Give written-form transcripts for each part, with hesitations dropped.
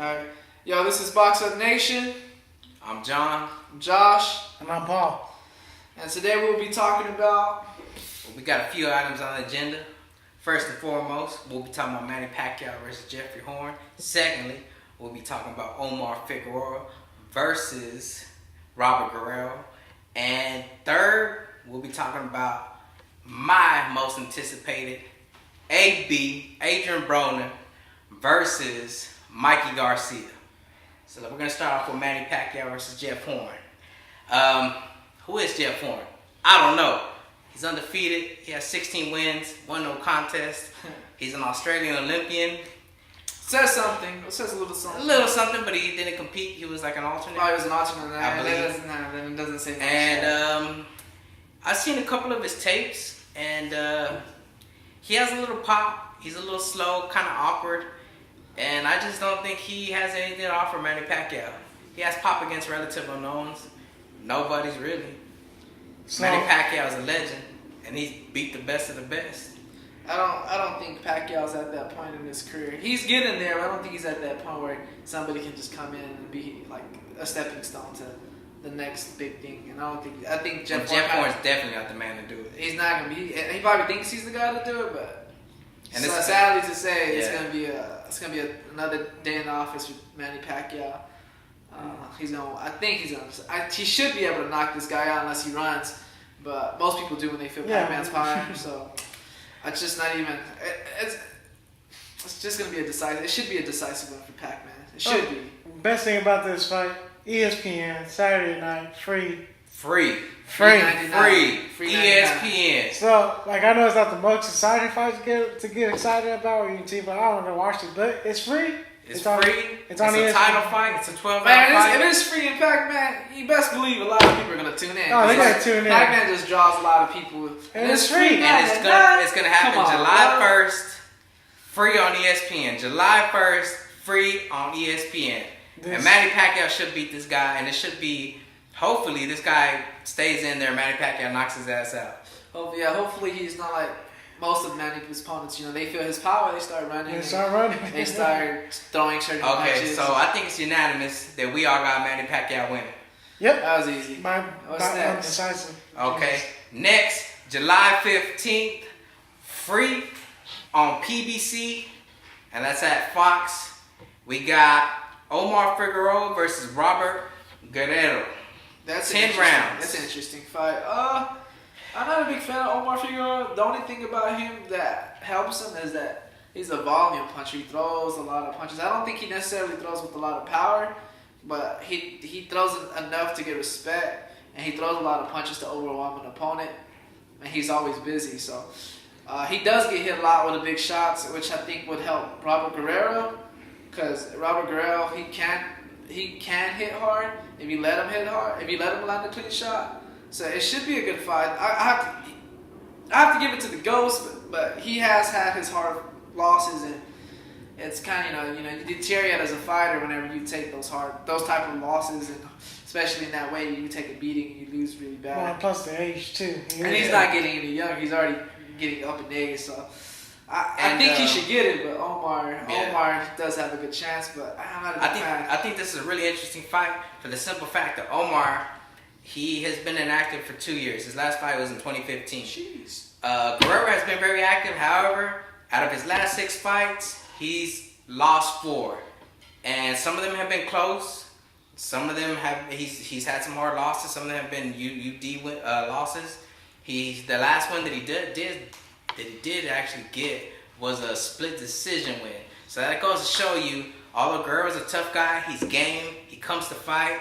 Alright. Yo, this is Box Up Nation. I'm John. I'm Josh. And I'm Paul. And today we'll be talking about... We got a few items on the agenda. First and foremost, we'll be talking about Manny Pacquiao versus Jeffrey Horn. Secondly, we'll be talking about Omar Figueroa versus Robert Guerrero. And third, we'll be talking about my most anticipated AB, Adrian Broner versus Mikey Garcia. So we're going to start off with Manny Pacquiao versus Jeff Horn. Who is Jeff Horn? I don't know. He's undefeated. He has 16 wins, won no contest. He's an Australian Olympian. Says something. It says a little something. A little something, but he didn't compete. He was like an alternate. Oh, he was an alternate. I believe. Then it doesn't say much. And I've seen a couple of his tapes, and he has a little pop. He's a little slow, kind of awkward. And I just don't think he has anything to offer Manny Pacquiao. He has pop against relative unknowns. Nobody's really. So, Manny Pacquiao is a legend, and he's beat the best of the best. I don't think Pacquiao's at that point in his career. He's getting there, but I don't think he's at that point where somebody can just come in and be like a stepping stone to the next big thing. And I think Jeff Horn's definitely not the man to do it. He's not gonna be. He probably thinks he's the guy to do it, but and so sadly to say, it's gonna be another day in the office with Manny Pacquiao. He should be able to knock this guy out unless he runs, but most people do when they feel Pac-Man's power. So it's just not even. It's just gonna be a decisive. It should be a decisive one for Pac-Man. It should be. Best thing about this fight: ESPN Saturday night free. ESPN. So, like, I know it's not the most exciting fight to get excited about, or you can see, but I don't know watch it. But it's free. It's free. It's on ESPN. A title fight. It's a 12-round fight. It is free in Pac-Man. You best believe a lot of people are gonna tune in. Oh, they gotta tune in. Pac-Man just draws a lot of people, and it's free. And it's gonna happen July 1st, free on ESPN. July 1st, free on ESPN. And Manny Pacquiao should beat this guy, and it should be. Hopefully, this guy stays in there. Manny Pacquiao knocks his ass out. Hopefully he's not like most of Manny's opponents. You know, they feel his power, they start running. They start throwing certain punches. Okay, so I think it's unanimous that we all got Manny Pacquiao winning. Yep. That was easy. What's next? Okay. Next, July 15th, free on PBC, and that's at Fox. We got Omar Figueroa versus Robert Guerrero. That's 10 rounds. That's an interesting fight. I'm not a big fan of Omar Figueroa. The only thing about him that helps him is that he's a volume puncher. He throws a lot of punches. I don't think he necessarily throws with a lot of power, but he throws enough to get respect, and he throws a lot of punches to overwhelm an opponent, and he's always busy. So he does get hit a lot with the big shots, which I think would help Robert Guerrero, because Robert Guerrero, he can hit hard if you let him hit hard, if you let him land a clean shot. So it should be a good fight. I have to give it to the Ghost, but he has had his hard losses, and it's kind of you deteriorate as a fighter whenever you take those type of losses, and especially in that way you take a beating and you lose really bad. Well, plus the age too. And he's not getting any younger. He's already getting up in age, so. I think he should get it, but Omar does have a good chance, but I'm not a big fan. I think this is a really interesting fight for the simple fact that Omar, he has been inactive for 2 years. His last fight was in 2015. Jeez. Guerrero has been very active. However, out of his last 6 fights, he's lost 4. And some of them have been close. Some of them he's had some hard losses. Some of them have been UD losses. The last one that he did actually get was a split decision win. So that goes to show you, although Guerrero's a tough guy, he's game, he comes to fight.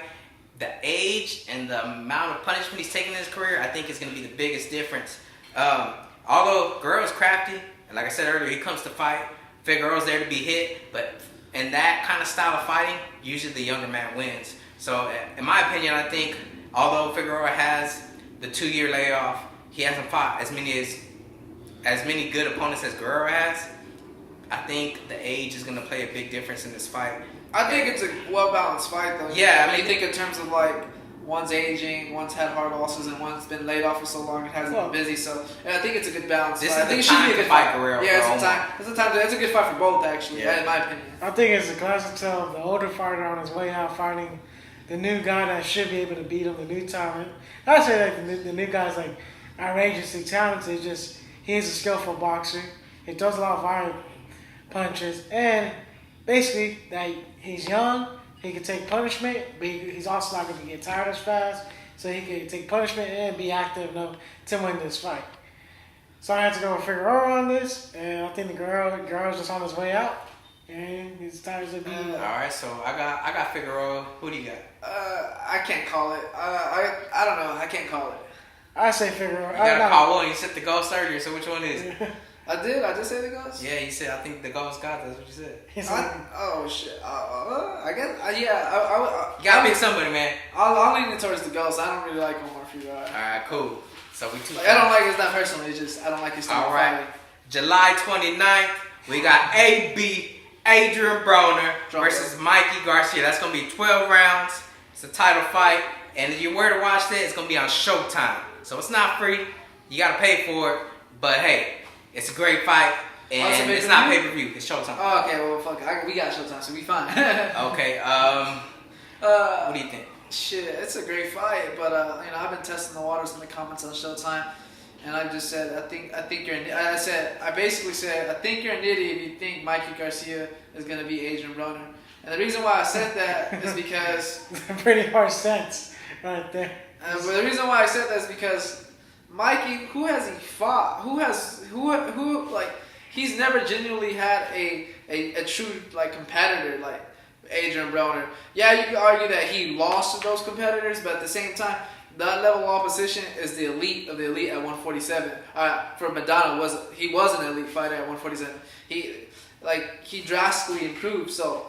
The age and the amount of punishment he's taken in his career, I think is going to be the biggest difference. Although Guerrero's crafty, and like I said earlier, he comes to fight. Figueroa's there to be hit, but in that kind of style of fighting, usually the younger man wins. So in my opinion, I think although Figueroa has the 2-year layoff, he hasn't fought as many good opponents as Guerrero has. I think the age is going to play a big difference in this fight. I think it's a well-balanced fight, though. Yeah, I mean, you think in terms of like One's aging, one's had hard losses, and one's been laid off for so long and hasn't been busy. So I think it's a good balance. This I is think the it should time be a to good fight Guerrero. Yeah, it's the time. It's the time. It's a good fight for both, actually, Yeah. in my opinion. I think it's a classic tale of the older fighter on his way out fighting the new guy that should be able to beat him, the new talent. I say like the new guy's like outrageously talented. Just he is a skillful boxer. He does a lot of violent punches, and basically that he's young. He can take punishment, but he's also not going to get tired as fast. So he can take punishment and be active enough to win this fight. So I had to go with Figueroa on this, and I think the Guerrero's just on his way out, and it's time to be. All right, so I got Figueroa. Who do you got? I can't call it. I don't know. I can't call it. I say Figueroa. You gotta call one. You said the ghost earlier, so which one is it? I did. I just say the ghost. Yeah, you said I think the ghost got. That's what you said. Oh shit. I guess. Yeah. You gotta pick somebody, man. I'll lean it towards the ghost. I don't really like Omar Figueroa. All right, cool. So we two. Like, I don't like it's not personally. It's just I don't like his style. All right. July 29th, we got AB Adrian Broner versus Mikey Garcia. That's gonna be 12 rounds. It's a title fight, and if you were to watch that, it's gonna be on Showtime. So it's not free. You gotta pay for it. But hey, it's a great fight, and it's not pay-per-view. It's Showtime. Oh, okay, well, fuck it. We got Showtime, so we fine. Okay, what do you think? Shit, it's a great fight, but I've been testing the waters in the comments on Showtime, and I just said I think you're. I basically said I think you're an idiot if you think Mikey Garcia is gonna be Adrian Broner, and the reason why I said that is because pretty hard sense right there. but the reason why I said that is because Mikey, who has he fought? Who like he's never genuinely had a true like competitor like Adrian Broner. Yeah, you could argue that he lost to those competitors, but at the same time, that level of opposition is the elite of the elite at 147. For Madonna, he was an elite fighter at 147. He drastically improved. So,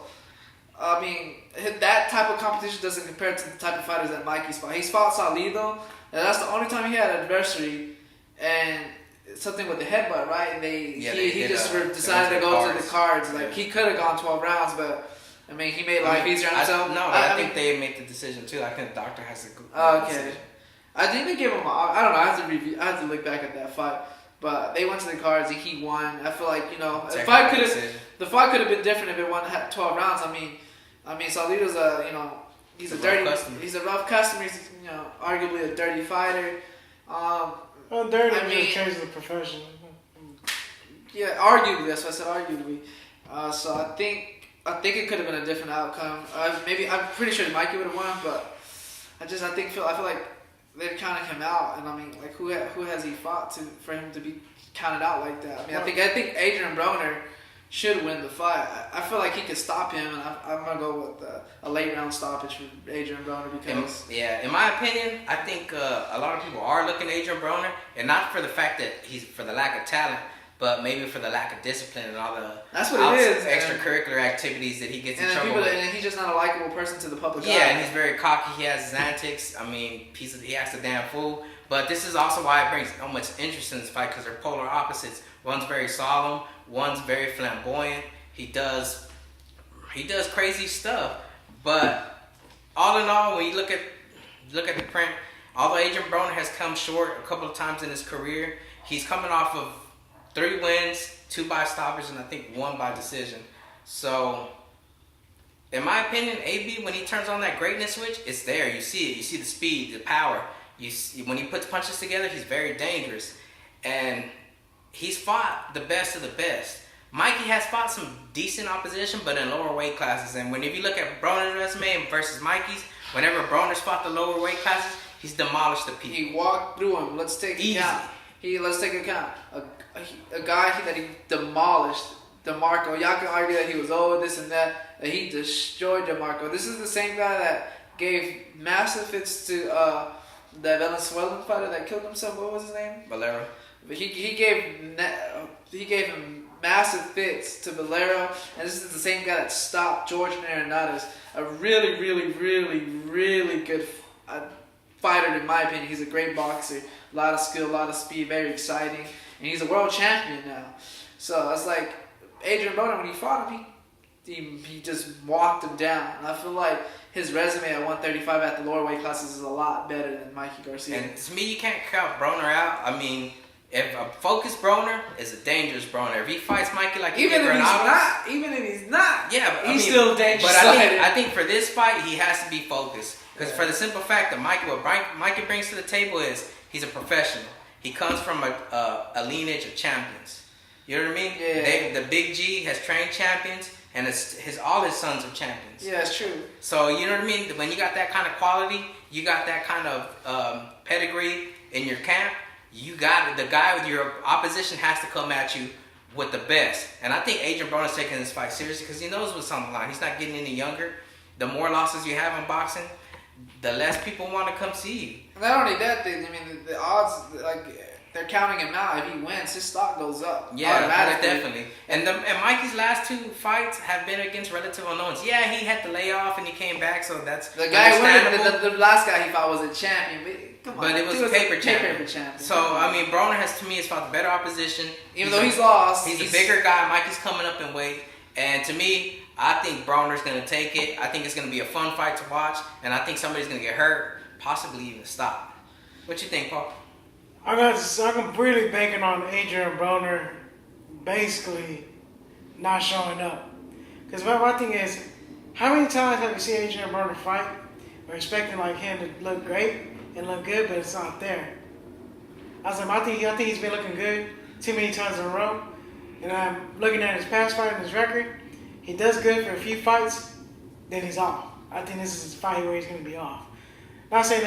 I mean, that type of competition doesn't compare to the type of fighters that Mikey's fought. He's fought Salido, and that's the only time he had an adversary, and something with the headbutt, right? And he just decided to go to the cards. Like, he could have gone 12 rounds, but I mean, he made life easier on himself. I think they made the decision too. I think the doctor has to go. Okay. I think they gave him. I don't know. I have to look back at that fight, but they went to the cards and he won. I feel like the fight could have been different if it won 12 rounds. I mean, Salido's he's a rough customer. He's arguably a dirty fighter. Dirty just changed the profession. Yeah, arguably. That's what I said. Arguably. So I think it could have been a different outcome. Maybe I'm pretty sure Mikey would have won, but I feel like they've counted him out, and I mean, like who has he fought for him to be counted out like that? I mean, I think Adrian Broner should win the fight. I feel like he could stop him, and I'm gonna go with a late round stoppage for Adrian Broner because in my opinion, I think a lot of people are looking at Adrian Broner, and not for the fact that he's for the lack of talent, but maybe for the lack of discipline and all the extracurricular activities that he gets in trouble with. And he's just not a likable person to the public eye. Yeah, and he's very cocky. He has his antics. I mean, he acts a damn fool. But this is also why it brings so much interest in this fight, because they're polar opposites. One's very solemn. One's very flamboyant. He does crazy stuff. But all in all, when you look at the print, although Adrian Broner has come short a couple of times in his career, he's coming off of 3 wins, 2 by stoppage, and I think 1 by decision. So, in my opinion, AB, when he turns on that greatness switch, it's there. You see it. You see the speed, the power. When he puts punches together, he's very dangerous. And he's fought the best of the best. Mikey has fought some decent opposition, but in lower weight classes. And if you look at Broner's resume versus Mikey's, whenever Broner's fought the lower weight classes, he's demolished the people. He walked through them. Let's take account. Let's take account. A guy that he demolished, DeMarco. Y'all can argue that he was old, this and that. That he destroyed DeMarco. This is the same guy that gave massive hits to the Venezuelan fighter that killed himself. What was his name? Valero. But he gave him massive fits to Valero, and this is the same guy that stopped George Marinades. A really, really, really, really good fighter in my opinion. He's a great boxer. A lot of skill, a lot of speed, very exciting. And he's a world champion now. So it's like Adrian Broner, when he fought him, he just walked him down. And I feel like his resume at 135 at the lower weight classes is a lot better than Mikey Garcia. And to me, you can't count Broner out. I mean, if a focused Broner is a dangerous Broner. If he fights Mikey like even if he's not, yeah, but he's still dangerous. But I think for this fight, he has to be focused. Because for the simple fact that what Mikey brings to the table is he's a professional. He comes from a lineage of champions. You know what I mean? Yeah. The Big G has trained champions, and all his sons are champions. Yeah, it's true. So you know what I mean? When you got that kind of quality, you got that kind of pedigree in your camp, you got the guy with your opposition has to come at you with the best. And I think Adrian Broner's taking this fight seriously because he knows what's on the line. He's not getting any younger. The more losses you have in boxing, the less people want to come see you. Not only that, I mean, the odds, like, they're counting him out. If he wins, his stock goes up. Yeah, definitely. And Mikey's last 2 fights have been against relative unknowns. Yeah, he had the layoff and he came back, so that's the guy winning. The last guy he fought was a champion. But it was a paper champion. So I mean, Broner has fought the better opposition. Even though he's lost, he's a bigger guy. Mikey's coming up in weight, and to me, I think Broner's gonna take it. I think it's gonna be a fun fight to watch, and I think somebody's gonna get hurt, possibly even stop. What you think, Paul? I'm really banking on Adrian Broner basically not showing up. Because my thing is, how many times have you seen Adrian Broner fight? We're expecting like him to look great and look good, but it's not there. I think he's been looking good too many times in a row. And I'm looking at his past fight and his record. He does good for a few fights, then he's off. I think this is his fight where he's going to be off. Not saying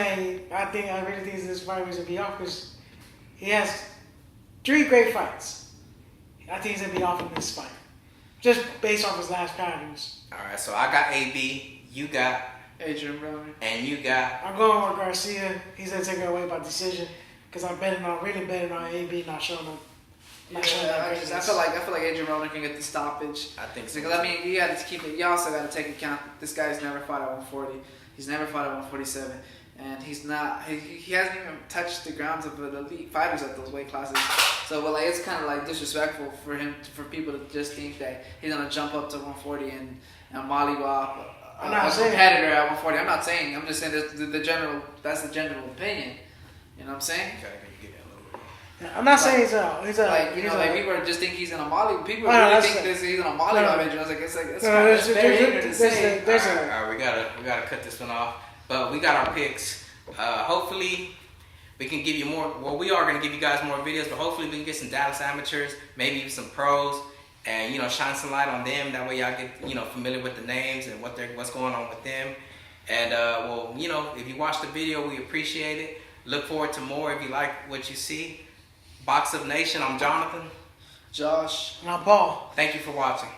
that I really think this fight where he's going to be off because he has 3 great fights. I think he's going to be off in this fight. Just based off his last patterns. All right, so I got AB, you got Adrian Broner, and you got. I'm going with Garcia. He's going to take it away by decision because I'm really betting on AB not showing up. I feel like Adrian Broner can get the stoppage. I think so. Because I mean, you got to keep it. You also got to take account. This guy's never fought at 140. He's never fought at 147, and he's not. He hasn't even touched the grounds of the elite fighters at those weight classes. So, but like, it's kind of like disrespectful for people to just think that he's gonna jump up to 140 and mollywop a competitor at 140. I'm not saying. I'm just saying that's the general opinion. You know what I'm saying? I'm not saying he's a people just think he's in a molly. People really think he's in a molly. I was like, it's very ignorant to say. All right, we gotta cut this one off. But we got our picks. Hopefully, we can give you more. Well, we are gonna give you guys more videos, but hopefully we can get some Dallas amateurs, maybe even some pros, and shine some light on them. That way, y'all get familiar with the names and what's going on with them. And if you watch the video, we appreciate it. Look forward to more if you like what you see. Box Up Nation, I'm Jonathan. Josh. And I'm Paul. Thank you for watching.